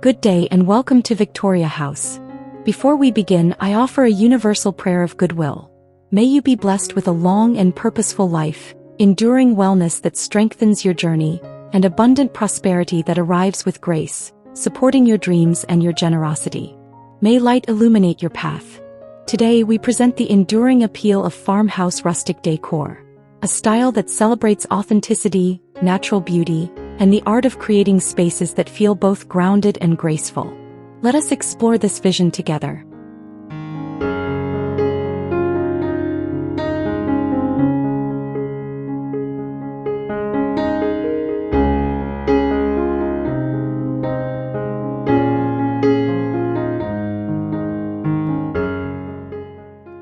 Good day and welcome to Victoria House. Before we begin, I offer a universal prayer of goodwill. May you be blessed with a long and purposeful life, enduring wellness that strengthens your journey, and abundant prosperity that arrives with grace, supporting your dreams and your generosity. May light illuminate your path. Today we present the enduring appeal of farmhouse rustic decor, a style that celebrates authenticity, natural beauty, and the art of creating spaces that feel both grounded and graceful. Let us explore this vision together.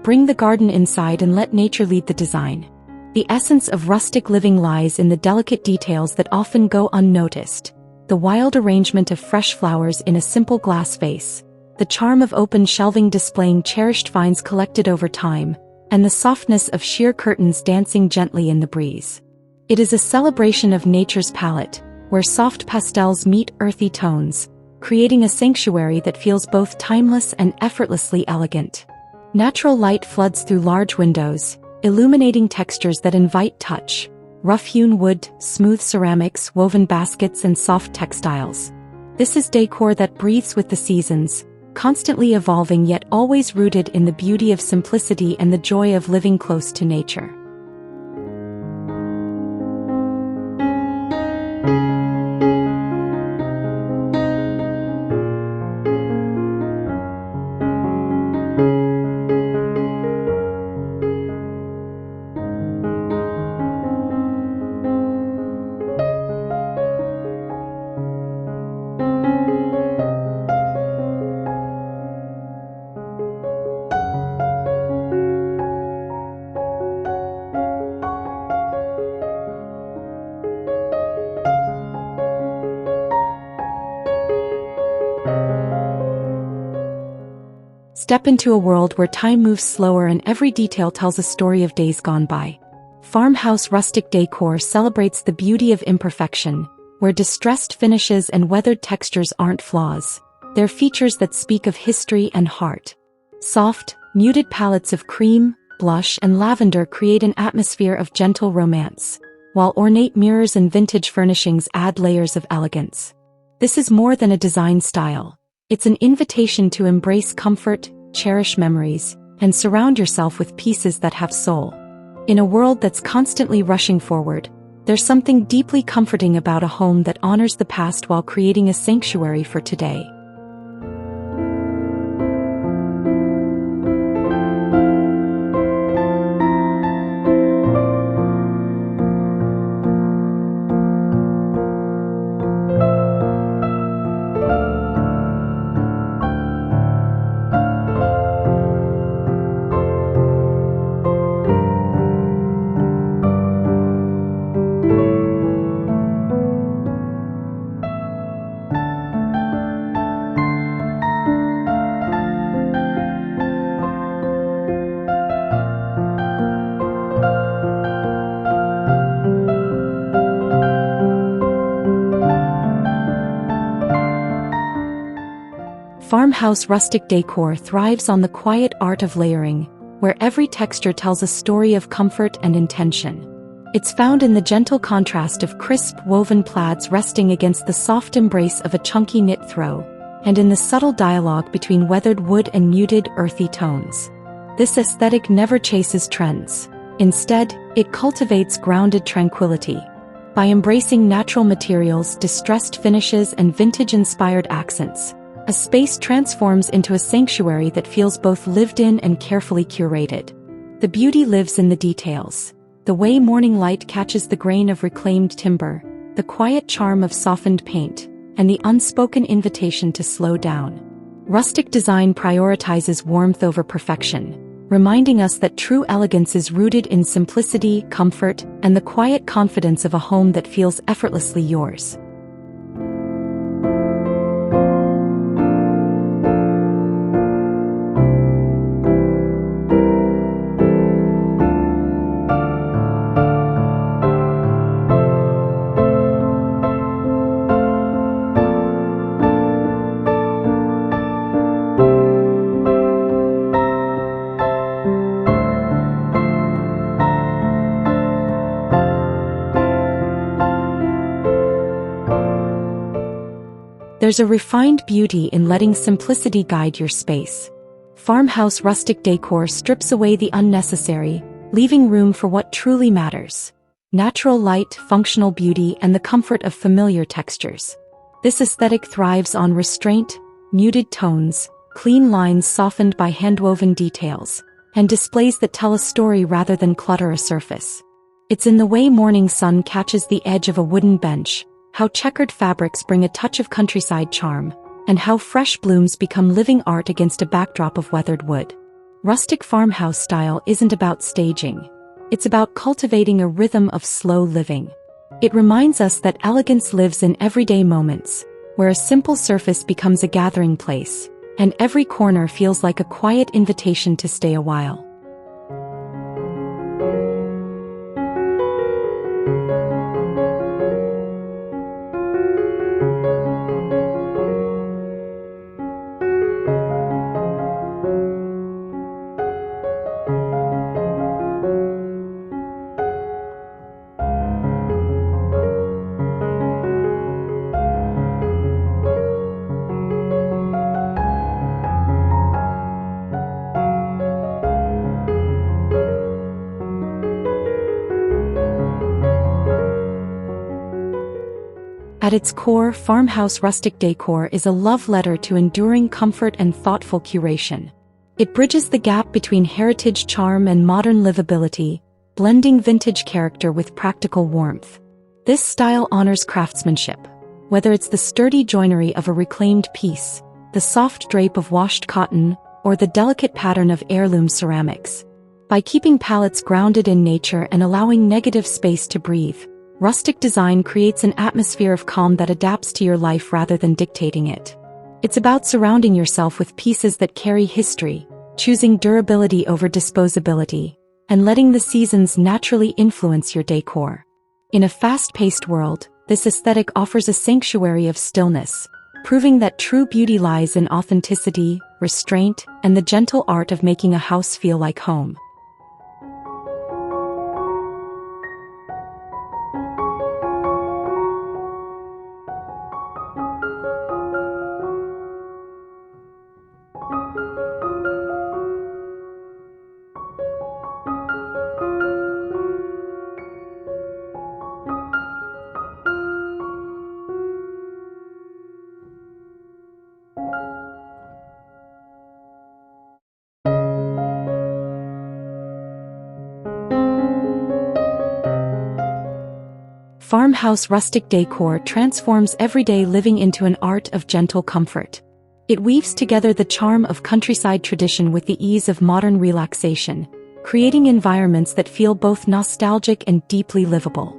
Bring the garden inside and let nature lead the design. The essence of rustic living lies in the delicate details that often go unnoticed. The wild arrangement of fresh flowers in a simple glass vase, the charm of open shelving displaying cherished finds collected over time, and the softness of sheer curtains dancing gently in the breeze. It is a celebration of nature's palette, where soft pastels meet earthy tones, creating a sanctuary that feels both timeless and effortlessly elegant. Natural light floods through large windows, illuminating textures that invite touch. Rough-hewn wood, smooth ceramics, woven baskets, and soft textiles. This is decor that breathes with the seasons, constantly evolving yet always rooted in the beauty of simplicity and the joy of living close to nature. Step into a world where time moves slower and every detail tells a story of days gone by. Farmhouse rustic decor celebrates the beauty of imperfection, where distressed finishes and weathered textures aren't flaws. They're features that speak of history and heart. Soft, muted palettes of cream, blush, and lavender create an atmosphere of gentle romance, while ornate mirrors and vintage furnishings add layers of elegance. This is more than a design style. It's an invitation to embrace comfort, cherish memories, and surround yourself with pieces that have soul. In a world that's constantly rushing forward, there's something deeply comforting about a home that honors the past while creating a sanctuary for today. Farmhouse rustic decor thrives on the quiet art of layering, where every texture tells a story of comfort and intention. It's found in the gentle contrast of crisp woven plaids resting against the soft embrace of a chunky knit throw, and in the subtle dialogue between weathered wood and muted, earthy tones. This aesthetic never chases trends. Instead, it cultivates grounded tranquility. By embracing natural materials, distressed finishes, and vintage-inspired accents, a space transforms into a sanctuary that feels both lived in and carefully curated. The beauty lives in the details. The way morning light catches the grain of reclaimed timber, the quiet charm of softened paint, and the unspoken invitation to slow down. Rustic design prioritizes warmth over perfection, reminding us that true elegance is rooted in simplicity, comfort, and the quiet confidence of a home that feels effortlessly yours. There's a refined beauty in letting simplicity guide your space. Farmhouse rustic decor strips away the unnecessary, leaving room for what truly matters: natural light, functional beauty, and the comfort of familiar textures. This aesthetic thrives on restraint, muted tones, clean lines softened by handwoven details, and displays that tell a story rather than clutter a surface. It's in the way morning sun catches the edge of a wooden bench, how checkered fabrics bring a touch of countryside charm, and how fresh blooms become living art against a backdrop of weathered wood. Rustic farmhouse style isn't about staging. It's about cultivating a rhythm of slow living. It reminds us that elegance lives in everyday moments, where a simple surface becomes a gathering place, and every corner feels like a quiet invitation to stay a while. At its core, farmhouse rustic decor is a love letter to enduring comfort and thoughtful curation. It bridges the gap between heritage charm and modern livability, blending vintage character with practical warmth. This style honors craftsmanship, whether it's the sturdy joinery of a reclaimed piece, the soft drape of washed cotton, or the delicate pattern of heirloom ceramics. By keeping palettes grounded in nature and allowing negative space to breathe, rustic design creates an atmosphere of calm that adapts to your life rather than dictating it. It's about surrounding yourself with pieces that carry history, choosing durability over disposability, and letting the seasons naturally influence your decor. In a fast-paced world, this aesthetic offers a sanctuary of stillness, proving that true beauty lies in authenticity, restraint, and the gentle art of making a house feel like home. Farmhouse rustic decor transforms everyday living into an art of gentle comfort. It weaves together the charm of countryside tradition with the ease of modern relaxation, creating environments that feel both nostalgic and deeply livable.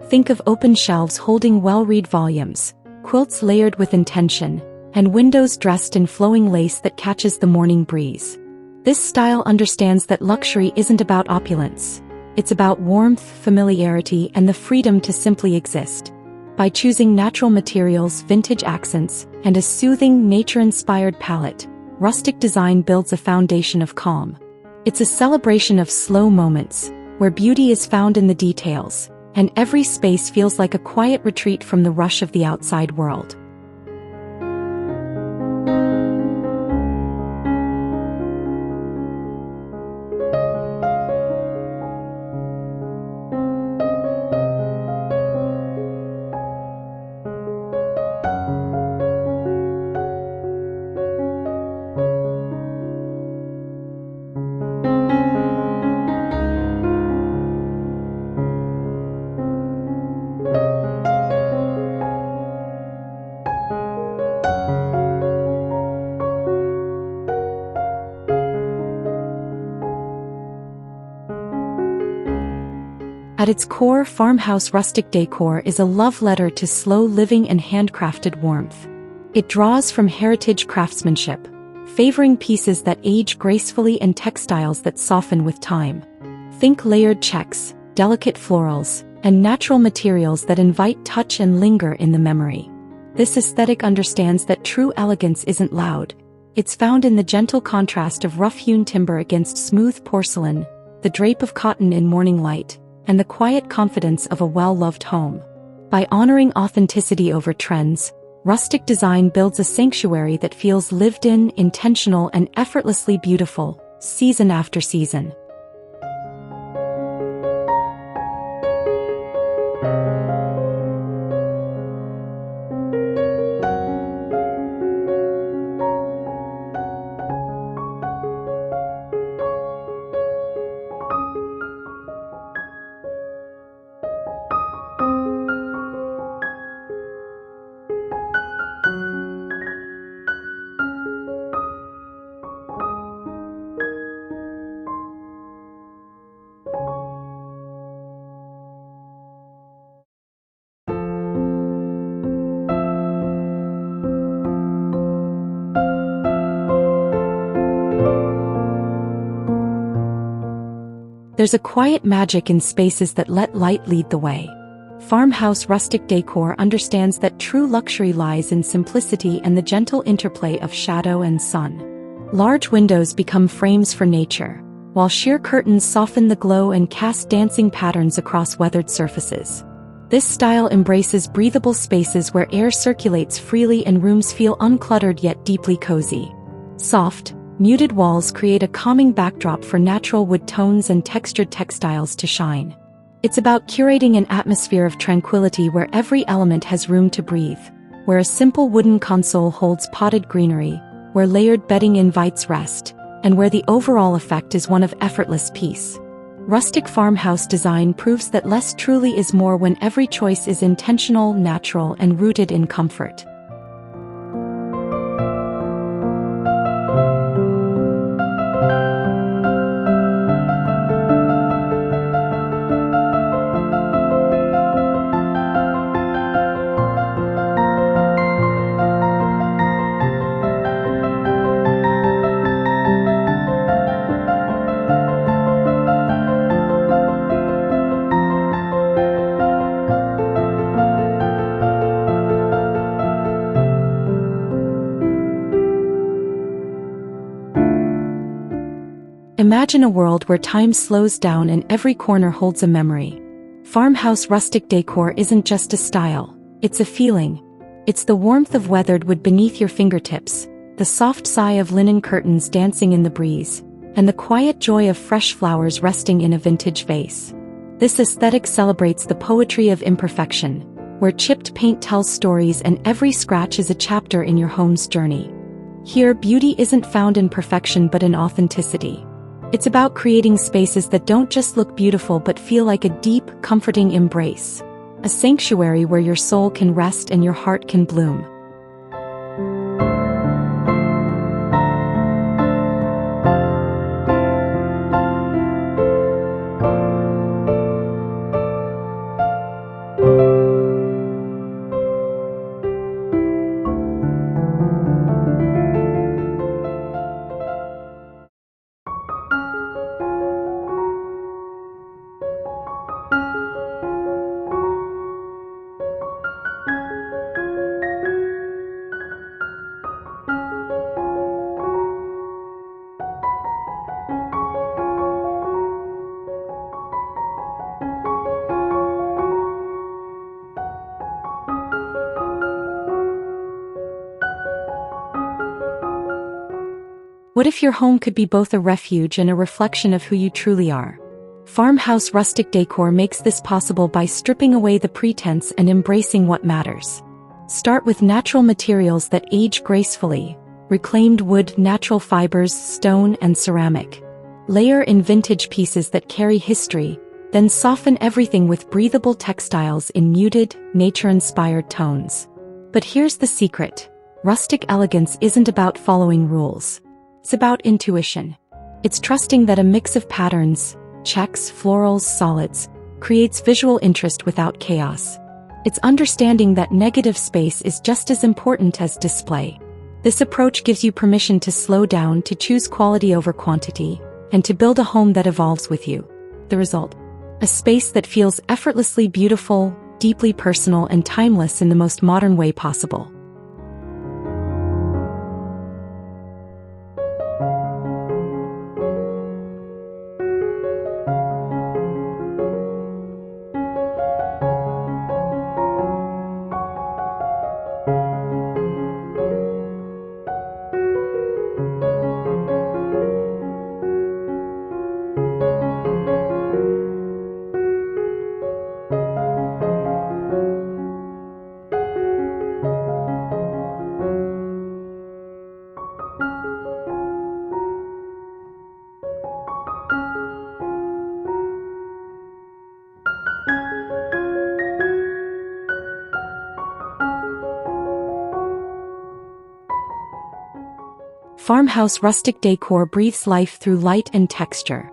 Think of open shelves holding well-read volumes, quilts layered with intention, and windows dressed in flowing lace that catches the morning breeze. This style understands that luxury isn't about opulence. It's about warmth, familiarity, and the freedom to simply exist. By choosing natural materials, vintage accents, and a soothing, nature-inspired palette, rustic design builds a foundation of calm. It's a celebration of slow moments, where beauty is found in the details, and every space feels like a quiet retreat from the rush of the outside world. At its core, farmhouse rustic decor is a love letter to slow living and handcrafted warmth. It draws from heritage craftsmanship, favoring pieces that age gracefully and textiles that soften with time. Think layered checks, delicate florals, and natural materials that invite touch and linger in the memory. This aesthetic understands that true elegance isn't loud. It's found in the gentle contrast of rough-hewn timber against smooth porcelain, the drape of cotton in morning light, and the quiet confidence of a well-loved home. By honoring authenticity over trends, Rustic design builds a sanctuary that feels lived in, intentional, and effortlessly beautiful, season after season. There's a quiet magic in spaces that let light lead the way. Farmhouse Rustic Decor understands that true luxury lies in simplicity and the gentle interplay of shadow and sun. Large windows become frames for nature, while sheer curtains soften the glow and cast dancing patterns across weathered surfaces. This style embraces breathable spaces where air circulates freely and rooms feel uncluttered yet deeply cozy. Soft, muted walls create a calming backdrop for natural wood tones and textured textiles to shine. It's about curating an atmosphere of tranquility where every element has room to breathe, where a simple wooden console holds potted greenery, where layered bedding invites rest, and where the overall effect is one of effortless peace. Rustic farmhouse design proves that less truly is more when every choice is intentional, natural, and rooted in comfort. Imagine a world where time slows down and every corner holds a memory. Farmhouse Rustic Decor isn't just a style, it's a feeling. It's the warmth of weathered wood beneath your fingertips, the soft sigh of linen curtains dancing in the breeze, and the quiet joy of fresh flowers resting in a vintage vase. This aesthetic celebrates the poetry of imperfection, where chipped paint tells stories and every scratch is a chapter in your home's journey. Here, beauty isn't found in perfection but in authenticity. It's about creating spaces that don't just look beautiful but feel like a deep, comforting embrace. A sanctuary where your soul can rest and your heart can bloom. What if your home could be both a refuge and a reflection of who you truly are? Farmhouse Rustic Decor makes this possible by stripping away the pretense and embracing what matters. Start with natural materials that age gracefully: reclaimed wood, natural fibers, stone, and ceramic. Layer in vintage pieces that carry history, then soften everything with breathable textiles in muted, nature-inspired tones. But here's the secret: rustic elegance isn't about following rules. It's about intuition. It's trusting that a mix of patterns, checks, florals, solids, creates visual interest without chaos. It's understanding that negative space is just as important as display. This approach gives you permission to slow down, to choose quality over quantity, and to build a home that evolves with you. The result: a space that feels effortlessly beautiful, deeply personal, and timeless in the most modern way possible. Farmhouse rustic decor breathes life through light and texture.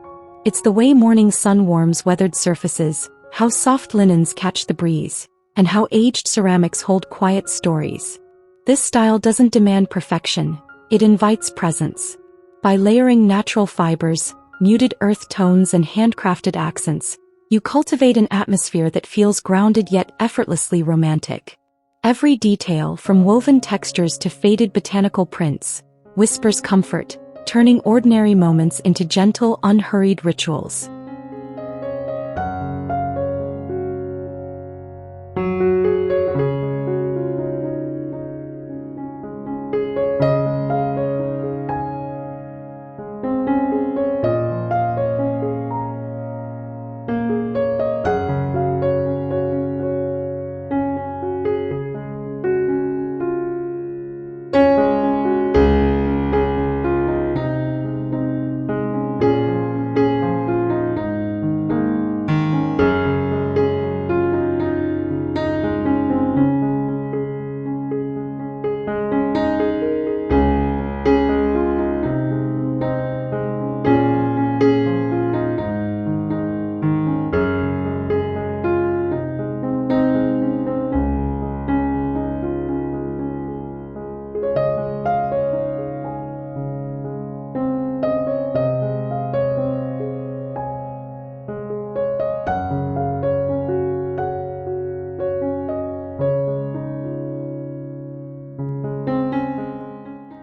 It's the way morning sun warms weathered surfaces, how soft linens catch the breeze, and how aged ceramics hold quiet stories. This style doesn't demand perfection, it invites presence. By layering natural fibers, muted earth tones and handcrafted accents, you cultivate an atmosphere that feels grounded yet effortlessly romantic. Every detail, from woven textures to faded botanical prints, whispers comfort, turning ordinary moments into gentle, unhurried rituals.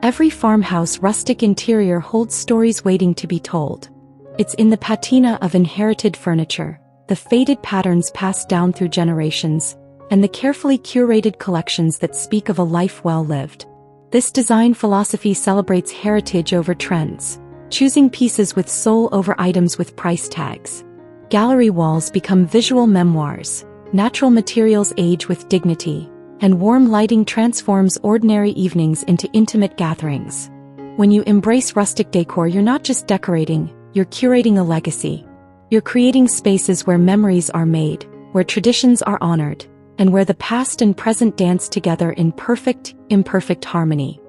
Every farmhouse rustic interior holds stories waiting to be told. It's in the patina of inherited furniture, the faded patterns passed down through generations, and the carefully curated collections that speak of a life well lived. This design philosophy celebrates heritage over trends, choosing pieces with soul over items with price tags. Gallery walls become visual memoirs, natural materials age with dignity, and warm lighting transforms ordinary evenings into intimate gatherings. When you embrace rustic decor, you're not just decorating, you're curating a legacy. You're creating spaces where memories are made, where traditions are honored, and where the past and present dance together in perfect, imperfect harmony.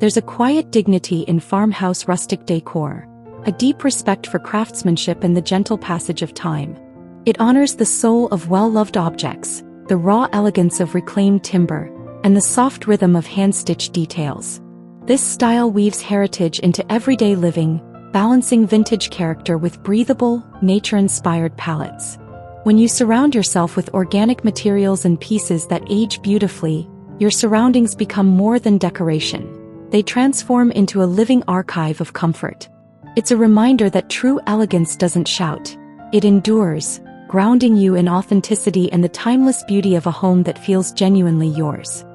There's a quiet dignity in farmhouse rustic decor, a deep respect for craftsmanship and the gentle passage of time. It honors the soul of well-loved objects, the raw elegance of reclaimed timber, and the soft rhythm of hand-stitched details. This style weaves heritage into everyday living, balancing vintage character with breathable, nature-inspired palettes. When you surround yourself with organic materials and pieces that age beautifully, your surroundings become more than decoration. They transform into a living archive of comfort. It's a reminder that true elegance doesn't shout. It endures, grounding you in authenticity and the timeless beauty of a home that feels genuinely yours.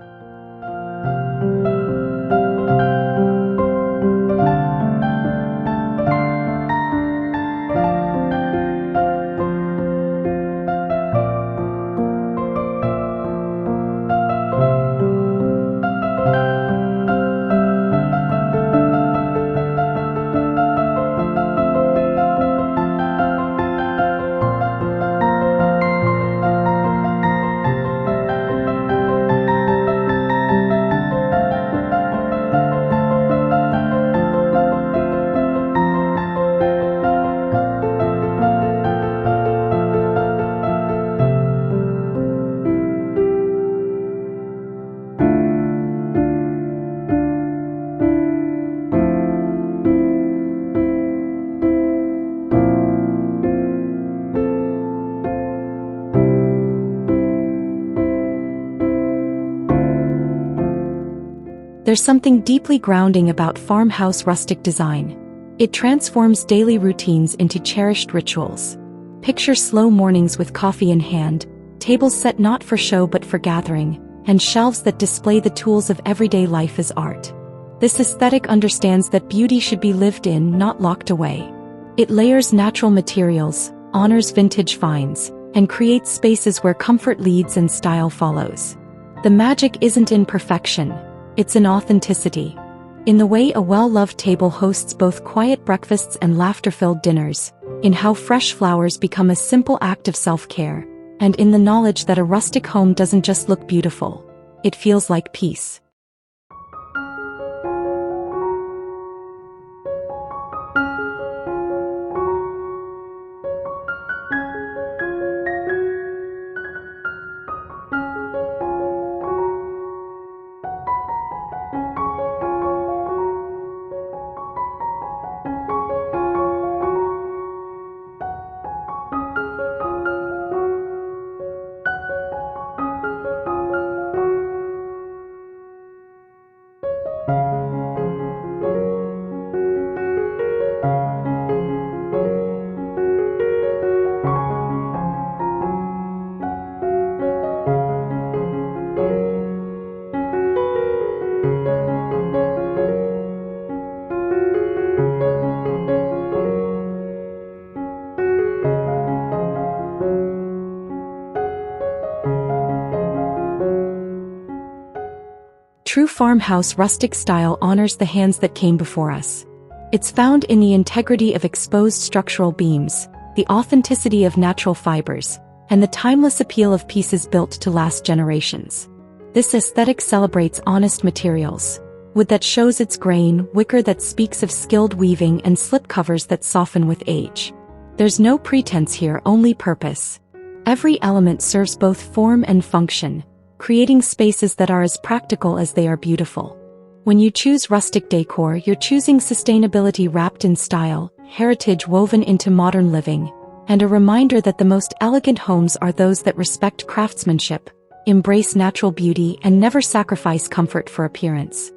There's something deeply grounding about farmhouse rustic design. It transforms daily routines into cherished rituals. Picture slow mornings with coffee in hand, tables set not for show but for gathering, and shelves that display the tools of everyday life as art. This aesthetic understands that beauty should be lived in, not locked away. It layers natural materials, honors vintage finds, and creates spaces where comfort leads and style follows. The magic isn't in perfection, it's in authenticity. In the way a well-loved table hosts both quiet breakfasts and laughter-filled dinners, in how fresh flowers become a simple act of self-care, and in the knowledge that a rustic home doesn't just look beautiful, it feels like peace. True farmhouse rustic style honors the hands that came before us. It's found in the integrity of exposed structural beams, the authenticity of natural fibers, and the timeless appeal of pieces built to last generations. This aesthetic celebrates honest materials, wood that shows its grain, wicker that speaks of skilled weaving, and slipcovers that soften with age. There's no pretense here, only purpose. Every element serves both form and function, creating spaces that are as practical as they are beautiful. When you choose rustic decor, you're choosing sustainability wrapped in style, heritage woven into modern living, and a reminder that the most elegant homes are those that respect craftsmanship, embrace natural beauty, and never sacrifice comfort for appearance.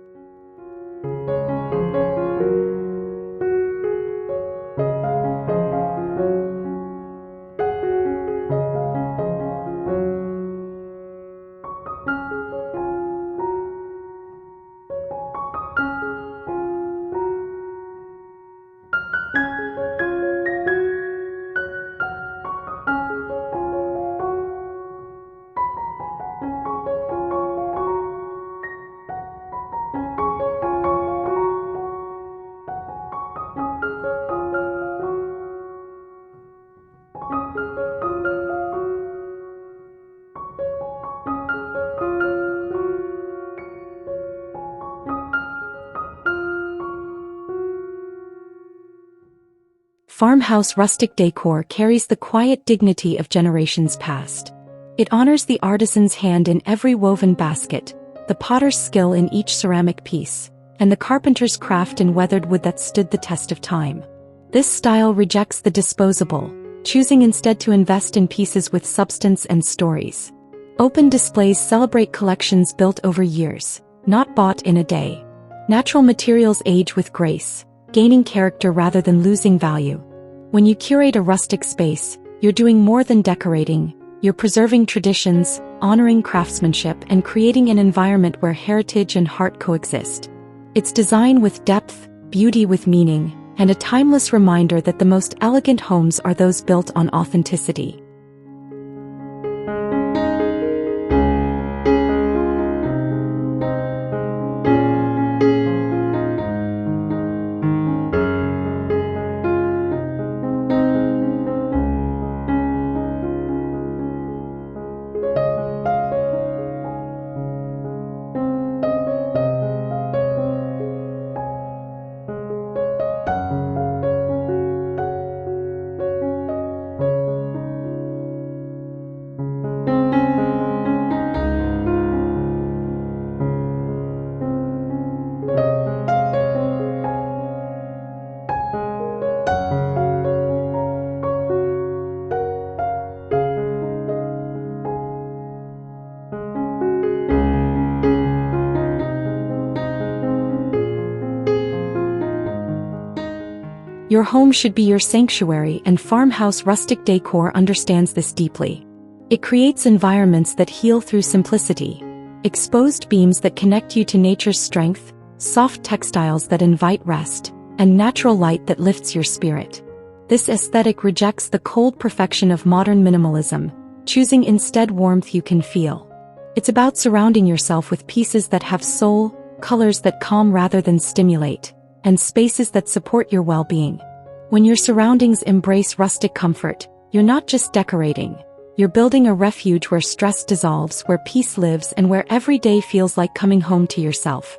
Farmhouse rustic decor carries the quiet dignity of generations past. It honors the artisan's hand in every woven basket, the potter's skill in each ceramic piece, and the carpenter's craft in weathered wood that stood the test of time. This style rejects the disposable, choosing instead to invest in pieces with substance and stories. Open displays celebrate collections built over years, not bought in a day. Natural materials age with grace, gaining character rather than losing value. When you curate a rustic space, you're doing more than decorating, you're preserving traditions, honoring craftsmanship, and creating an environment where heritage and heart coexist. It's design with depth, beauty with meaning, and a timeless reminder that the most elegant homes are those built on authenticity. Your home should be your sanctuary, and Farmhouse Rustic Decor understands this deeply. It creates environments that heal through simplicity, exposed beams that connect you to nature's strength, soft textiles that invite rest, and natural light that lifts your spirit. This aesthetic rejects the cold perfection of modern minimalism, choosing instead warmth you can feel. It's about surrounding yourself with pieces that have soul, colors that calm rather than stimulate, and spaces that support your well-being. When your surroundings embrace rustic comfort, you're not just decorating. You're building a refuge where stress dissolves, where peace lives, and where every day feels like coming home to yourself.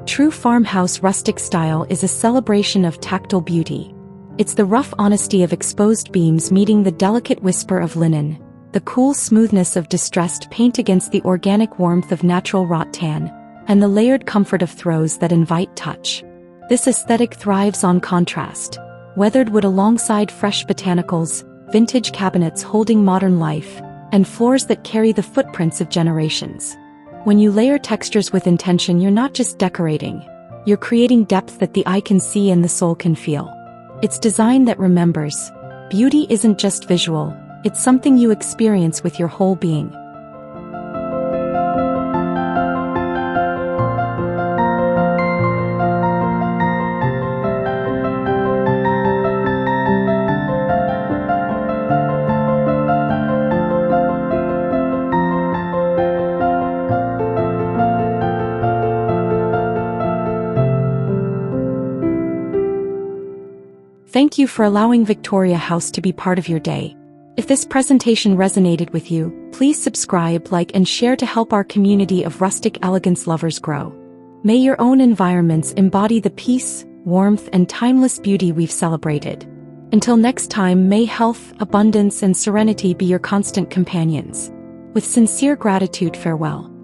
True farmhouse rustic style is a celebration of tactile beauty. It's the rough honesty of exposed beams meeting the delicate whisper of linen, the cool smoothness of distressed paint against the organic warmth of natural wrought tan, and the layered comfort of throws that invite touch. This aesthetic thrives on contrast. Weathered wood alongside fresh botanicals, vintage cabinets holding modern life, and floors that carry the footprints of generations. When you layer textures with intention, you're not just decorating. You're creating depth that the eye can see and the soul can feel. It's design that remembers. Beauty isn't just visual, it's something you experience with your whole being. Thank you for allowing Victoria House to be part of your day. If this presentation resonated with you, please subscribe, like, and share to help our community of rustic elegance lovers grow. May your own environments embody the peace, warmth, and timeless beauty we've celebrated. Until next time, may health, abundance, and serenity be your constant companions. With sincere gratitude, farewell.